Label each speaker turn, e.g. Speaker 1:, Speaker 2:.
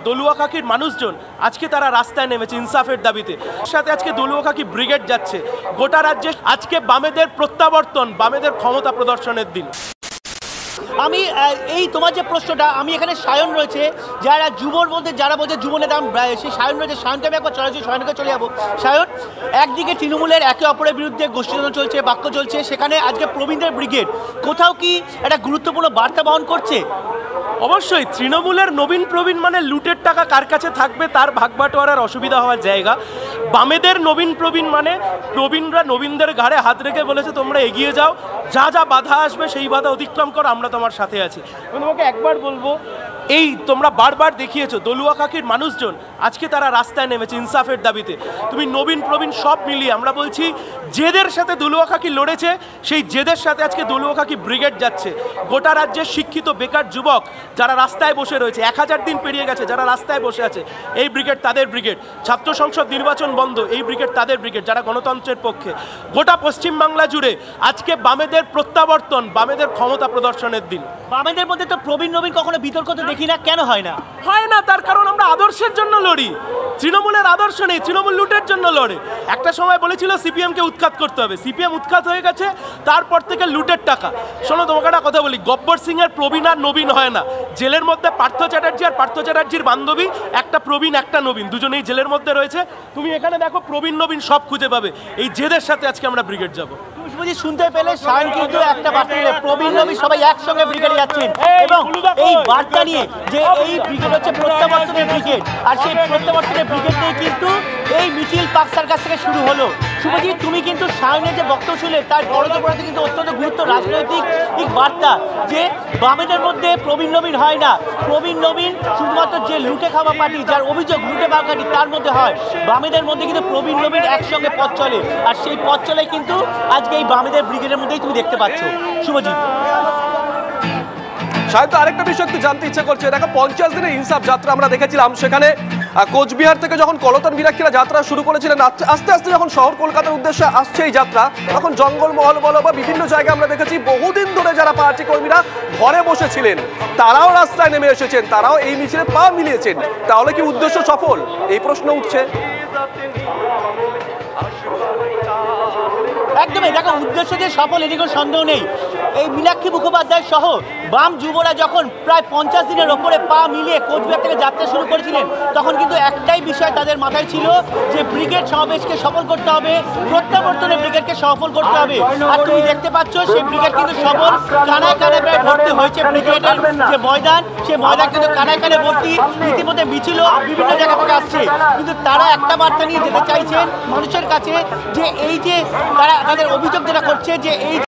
Speaker 1: দলুয়া কাকির মানুষজন আজকে তারা রাস্তায় নেমেছে ইনসাফের দাবিতে। সাথে আজকে দলুয়া কাকি ব্রিগেড যাচ্ছে গোটা রাজ্যে। আজকে বামেদের প্রত্যাবর্তন, বামেদের ক্ষমতা প্রদর্শনের দিন।
Speaker 2: আমি এই তোমার যে প্রশ্নটা, আমি এখানে সায়ন রয়েছে, যারা যুবর মধ্যে যারা বলছে যুব নেতা, সেই সায়ন রয়েছে। সায়নকে আমি একবার চলাচল সায়নকে চলে যাবো। সায়ন, একদিকে তৃণমূলের একে অপরের বিরুদ্ধে গোষ্ঠীদ্বন্দ্ব চলছে, বাক্য চলছে, সেখানে আজকে প্রবীণদের ব্রিগেড কোথাও কি একটা গুরুত্বপূর্ণ বার্তা বহন করছে?
Speaker 1: অবশ্যই তৃণমূলের নবীন প্রবীণ মানে লুটের টাকা কার কাছে থাকবে তার ভাগবাটোয়ারার অসুবিধা হওয়ার জায়গা। বামেদের নবীন প্রবীণ মানে প্রবীণরা নবীনদের ঘাড়ে হাত রেখে বলেছে তোমরা এগিয়ে যাও, যা যা বাধা আসবে সেই বাধা অতিক্রম করো, আমরা তোমার সাথে আছি। আমি তোমাকে একবার বলবো, এই তোমরা বারবার দেখিয়েছো দলুয়া কাকির মানুষজন আজকে তারা রাস্তায় নেমেছে ইনসাফের দাবিতে। তুমি নবীন প্রবীণ সব মিলিয়ে আমরা বলছি, জেদের সাথে দলুয়া কাকি লড়েছে, সেই জেদের সাথে আজকে দলুয়া কাকি ব্রিগেড যাচ্ছে। গোটা রাজ্যের শিক্ষিত বেকার যুবক যারা রাস্তায় বসে রয়েছে, 1000 দিন পেরিয়ে গেছে যারা রাস্তায় বসে আছে, এই ব্রিগেড তাদের ব্রিগেড। ছাত্র সংসদ নির্বাচন বন্ধ, এই ব্রিগেড তাদের ব্রিগেড যারা গণতন্ত্রের পক্ষে। গোটা পশ্চিমবাংলা জুড়ে আজকে বামেদের প্রত্যাবর্তন, বামেদের ক্ষমতা প্রদর্শনের দিন।
Speaker 2: বামেদের মধ্যে তো প্রবীণ নবীন কখনো বিতর্ক তো দেখি না, কেন হয় না?
Speaker 1: হয় না তার কারণ আমরা আদর্শের জন্য লড়ি। তৃণমূলের আদর্শ নেই, তৃণমূল লুটের জন্য লড়ে। একটা সময় বলেছিল সিপিএমকে উৎখাত করতে হবে, সিপিএম উৎখাত হয়ে গেছে, তারপর থেকে লুটের টাকা। শোনো তোমাকে একটা কথা বলি, গব্বর সিংয়ের প্রবীণ আর নবীন হয় না। জেলের মধ্যে পার্থ চ্যাটার্জি আর পার্থ চ্যাটার্জির বান্ধবী, একটা প্রবীণ একটা নবীন, দুজনেই জেলের মধ্যে রয়েছে। তুমি এখানে দেখো প্রবীণ নবীন সব খুঁজে পাবে। এই জেদের সাথে আজকে আমরা ব্রিগেড যাবো।
Speaker 2: বুঝি শুনতে পেলে সায়ন কিন্তু একটা বার্তা দিলে, প্রবীণ নবীন সবাই একসঙ্গে ব্রিগেডে যাচ্ছেন এবং এই বার্তা নিয়ে যে এই ব্রিগেড হচ্ছে প্রত্যাবর্তনের ব্রিগেড, আর সেই প্রত্যাবর্তনের ব্রিগেড নিয়ে কিন্তু এই মিছিল পাকসার কাছ থেকে শুরু হলো। শুভজিৎ, তুমি কিন্তু সায়নের যে বক্তব্য শুনলে তার বড়তে কিন্তু অত্যন্ত গুরুত্ব রাজনৈতিক বার্তা, যে বামেদের মধ্যে প্রবীণ নবীন হয় না। প্রবীণ নবীন শুধুমাত্র যে লুটে খাওয়া পার্টি, যার অভিযোগ লুটে খাওয়া পার্টি, তার মধ্যে হয়। বামেদের মধ্যে কিন্তু প্রবীণ নবীন একসঙ্গে পথ চলে, আর সেই পথ চলে কিন্তু আজকে এই বামেদের ব্রিগেডের মধ্যেই তুমি দেখতে পাচ্ছ। শুভজিৎ,
Speaker 3: সায়ন, আরেকটা বিষয় একটু জানতে ইচ্ছে করছে। দেখো 50 দিনের ইনসাফ যাত্রা আমরা দেখেছিলাম, সেখানে কোচবিহার থেকে যখন কলতন বিরাক্ষীরা যাত্রা শুরু করেছিলেন, আস্তে আস্তে যখন শহর কলকাতার উদ্দেশ্যে আসছে এই যাত্রা, তখন জঙ্গলমহল বলো বা বিভিন্ন জায়গায় আমরা দেখেছি বহুদিন ধরে যারা পার্টি কর্মীরা ঘরে বসেছিলেন তারাও রাস্তায় নেমে এসেছেন, তারাও এই মিছিলে পা মিলিয়েছেন। তাহলে কি উদ্দেশ্য সফল? এই প্রশ্ন উঠছে।
Speaker 2: একদমই, দেখো উদ্দেশ্য যে সফল এটি কোনো সন্দেহ নেই। এই মীনাক্ষী মুখোপাধ্যায় সহ বাম যুবরা যখন প্রায় 50 দিনের ওপরে পা মিলিয়ে কোচবিহার থেকে যাত্রা শুরু করেছিলেন, তখন কিন্তু একটাই বিষয় তাদের মাথায় ছিল যে ব্রিগেড সমাবেশকে সফল করতে হবে, প্রত্যাবর্তনের ব্রিগেডকে সফল করতে হবে। আর তুমি দেখতে পাচ্ছ সেই ব্রিগেড কিন্তু সফল, কানায় কানায় প্রায় ভর্তি হয়েছে ব্রিগেডের যে ময়দান, সেই ময়দান কিন্তু কানায় কানায় ভর্তি। ইতিমধ্যে মিছিলও বিভিন্ন জায়গা থেকে আসছে, কিন্তু তারা একটা বার্তা নিয়ে যেতে চাইছেন মানুষের কাছে, যে এই যে তারা তাদের অভিযোগ যেটা করছে, যে এই